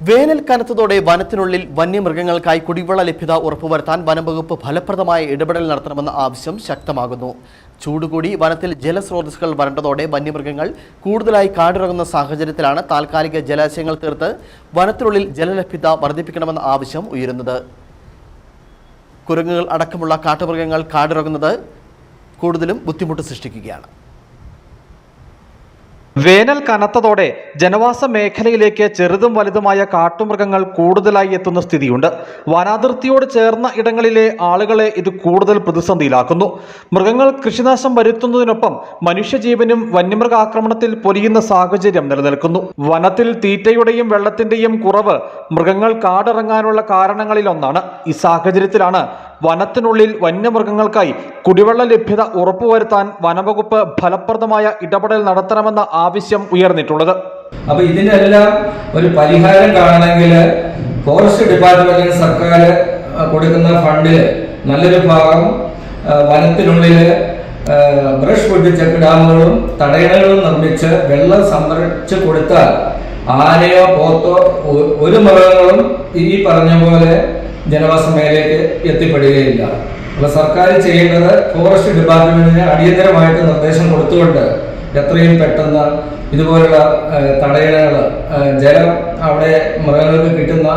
വേനൽ കനത്തതോടെ വനത്തിനുള്ളിൽ വന്യമൃഗങ്ങൾക്കായി കുടിവെള്ള ലഭ്യത ഉറപ്പുവരുത്താൻ വനംവകുപ്പ് ഫലപ്രദമായ ഇടപെടൽ നടത്തണമെന്ന ആവശ്യം ശക്തമാകുന്നു. ചൂടുകൂടി വനത്തിൽ ജലസ്രോതസ്സുകൾ വരണ്ടതോടെ വന്യമൃഗങ്ങൾ കൂടുതലായി കാടിറങ്ങുന്ന സാഹചര്യത്തിലാണ് താൽക്കാലിക ജലാശയങ്ങൾ തീർത്ത് വനത്തിനുള്ളിൽ ജലലഭ്യത വർദ്ധിപ്പിക്കണമെന്ന ആവശ്യം ഉയരുന്നത്. കുരങ്ങുകൾ അടക്കമുള്ള കാട്ടുമൃഗങ്ങൾ കാടിറങ്ങുന്നത് കൂടുതലും ബുദ്ധിമുട്ട് സൃഷ്ടിക്കുകയാണ്. വേനൽ കനത്തതോടെ ജനവാസ മേഖലയിലേക്ക് ചെറുതും വലുതുമായ കാട്ടുമൃഗങ്ങൾ കൂടുതലായി എത്തുന്ന സ്ഥിതിയുണ്ട്. വനാതിർത്തിയോട് ചേർന്ന ഇടങ്ങളിലെ ആളുകളെ ഇത് കൂടുതൽ പ്രതിസന്ധിയിലാക്കുന്നു. മൃഗങ്ങൾ കൃഷിനാശം വരുത്തുന്നതിനൊപ്പം മനുഷ്യജീവനും വന്യമൃഗാക്രമണത്തിൽ പൊലിയുന്ന സാഹചര്യം നിലനിൽക്കുന്നു. വനത്തിൽ തീറ്റയുടെയും വെള്ളത്തിന്റെയും കുറവ് മൃഗങ്ങൾ കാടിറങ്ങാനുള്ള കാരണങ്ങളിലൊന്നാണ്. ഈ സാഹചര്യത്തിലാണ് വനത്തിനുള്ളിൽ വന്യമൃഗങ്ങൾക്കായി കുടിവെള്ള ലഭ്യത ഉറപ്പുവരുത്താൻ വനംവകുപ്പ് ഫലപ്രദമായ ഇടപെടൽ നടത്തണമെന്ന ആവശ്യം ഉയർന്നിട്ടുള്ളത്. അപ്പൊ ഇതിനെല്ലാം ഒരു പരിഹാരം കാണണമെങ്കിൽ ഫോറസ്റ്റ് ഡിപ്പാർട്ട്മെന്റിന് സർക്കാർ കൊടുക്കുന്ന ഫണ്ടിൽ നല്ലൊരു ഭാഗം വനത്തിനുള്ളിൽ ബ്രഷ് ഫുഡ് ചെക്ക് ഡാമുകളും തടയണകളും നിർമ്മിച്ച് വെള്ളം സംഭരിച്ച് കൊടുത്താൽ ആനയോ പോത്തോ ഒരു മൃഗങ്ങളും ഈ പറഞ്ഞ പോലെ ജനവാസ മേഖലയ്ക്ക് എത്തിപ്പെടുകയില്ല. അപ്പോൾ സർക്കാർ ചെയ്യേണ്ടത് ഫോറസ്റ്റ് ഡിപ്പാർട്ട്മെന്റിന് അടിയന്തരമായിട്ട് നിർദ്ദേശം കൊടുത്തുകൊണ്ട് എത്രയും പെട്ടെന്ന് ഇതുപോലുള്ള തടയണകൾ ജലം അവിടെ മൃഗങ്ങൾക്ക് കിട്ടുന്ന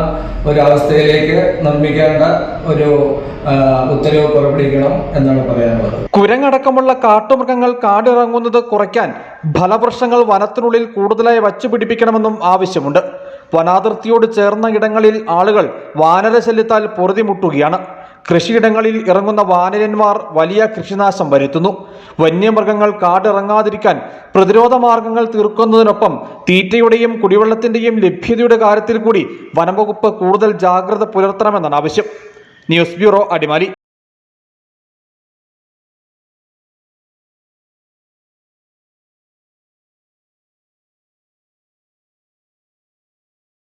ഒരു അവസ്ഥയിലേക്ക് നിർമ്മിക്കേണ്ട ഒരു ഉത്തരവ് പുറപ്പെടുവിക്കണം എന്നാണ് പറയാനുള്ളത്. കുരങ്ങടക്കമുള്ള കാട്ടുമൃഗങ്ങൾ കാടിറങ്ങുന്നത് കുറയ്ക്കാൻ ഫലവൃക്ഷങ്ങൾ വനത്തിനുള്ളിൽ കൂടുതലായി വച്ചുപിടിപ്പിക്കണമെന്നും ആവശ്യമുണ്ട്. വനാതിർത്തിയോട് ചേർന്ന ഇടങ്ങളിൽ ആളുകൾ വാനരശല്യത്താൽ പൊറുതിമുട്ടുകയാണ്. കൃഷിയിടങ്ങളിൽ ഇറങ്ങുന്ന വാനരന്മാർ വലിയ കൃഷിനാശം വരുത്തുന്നു. വന്യമൃഗങ്ങൾ കാടിറങ്ങാതിരിക്കാൻ പ്രതിരോധ മാർഗങ്ങൾ തീർക്കുന്നതിനൊപ്പം തീറ്റയുടെയും കുടിവെള്ളത്തിന്റെയും ലഭ്യതയുടെ കാര്യത്തിൽ കൂടി വനംവകുപ്പ് കൂടുതൽ ജാഗ്രത പുലർത്തണമെന്നാണ് ആവശ്യം. News bureau, Adimali.